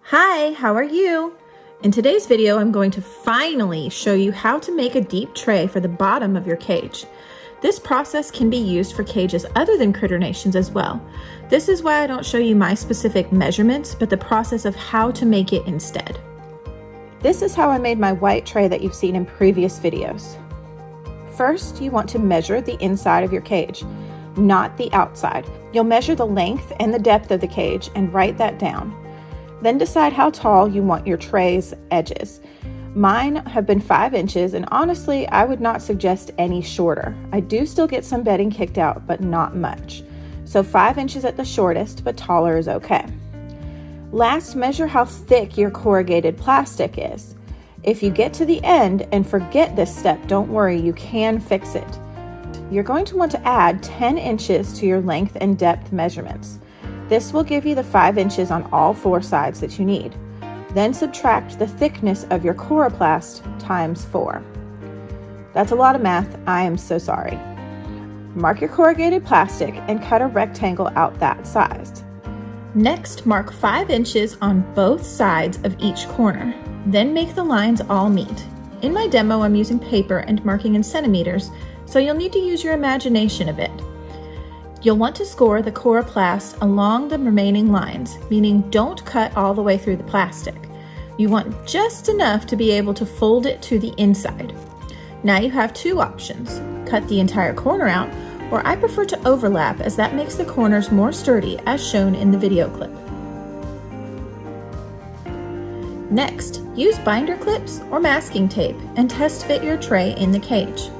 Hi, how are you? In today's video, I'm going to finally show you how to make a deep tray for the bottom of your cage. This process can be used for cages other than Critter Nations as well. This is why I don't show you my specific measurements, but the process of how to make it instead. This is how I made my white tray that you've seen in previous videos. First, you want to measure the inside of your cage, not the outside. You'll measure the length and the depth of the cage and write that down. Then decide how tall you want your tray's edges. Mine have been 5 inches, and honestly, I would not suggest any shorter. I do still get some bedding kicked out, but not much. So 5 inches at the shortest, but taller is okay. Last, measure how thick your corrugated plastic is. If you get to the end and forget this step, don't worry, you can fix it. You're going to want to add 10 inches to your length and depth measurements. This will give you the 5 inches on all 4 sides that you need. Then subtract the thickness of your coroplast times 4. That's a lot of math, I am so sorry. Mark your corrugated plastic and cut a rectangle out that size. Next, mark 5 inches on both sides of each corner. Then make the lines all meet. In my demo, I'm using paper and marking in centimeters, so you'll need to use your imagination a bit. You'll want to score the coroplast along the remaining lines, meaning don't cut all the way through the plastic. You want just enough to be able to fold it to the inside. Now you have 2 options. Cut the entire corner out, or I prefer to overlap as that makes the corners more sturdy as shown in the video clip. Next, use binder clips or masking tape and test fit your tray in the cage.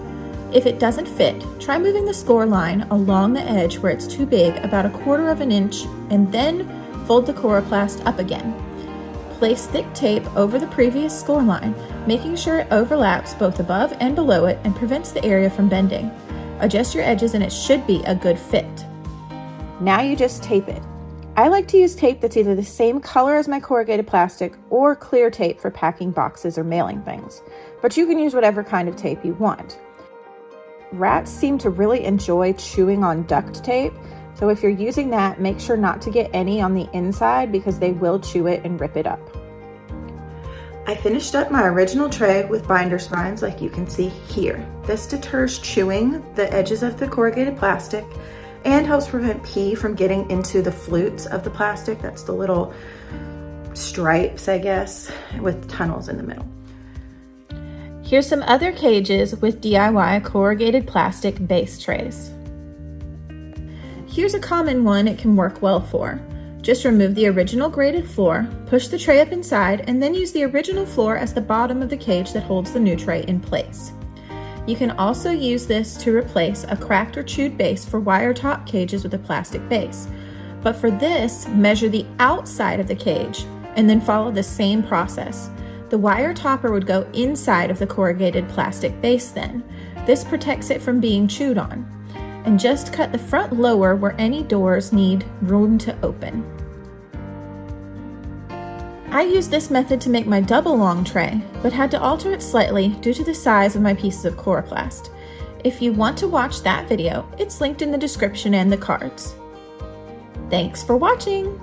If it doesn't fit, try moving the score line along the edge where it's too big about 1/4 of an inch and then fold the coroplast up again. Place thick tape over the previous score line, making sure it overlaps both above and below it and prevents the area from bending. Adjust your edges and it should be a good fit. Now you just tape it. I like to use tape that's either the same color as my corrugated plastic or clear tape for packing boxes or mailing things, but you can use whatever kind of tape you want. Rats seem to really enjoy chewing on duct tape, so if you're using that, make sure not to get any on the inside because they will chew it and rip it up. I finished up my original tray with binder spines like you can see here. This deters chewing the edges of the corrugated plastic and helps prevent pee from getting into the flutes of the plastic. That's the little stripes, I guess, with tunnels in the middle. Here's some other cages with DIY corrugated plastic base trays. Here's a common one it can work well for. Just remove the original graded floor, push the tray up inside, and then use the original floor as the bottom of the cage that holds the new tray in place. You can also use this to replace a cracked or chewed base for wire top cages with a plastic base. But for this, measure the outside of the cage and then follow the same process. The wire topper would go inside of the corrugated plastic base then. This protects it from being chewed on. And just cut the front lower where any doors need room to open. I used this method to make my double long tray, but had to alter it slightly due to the size of my pieces of coroplast. If you want to watch that video, it's linked in the description and the cards. Thanks for watching!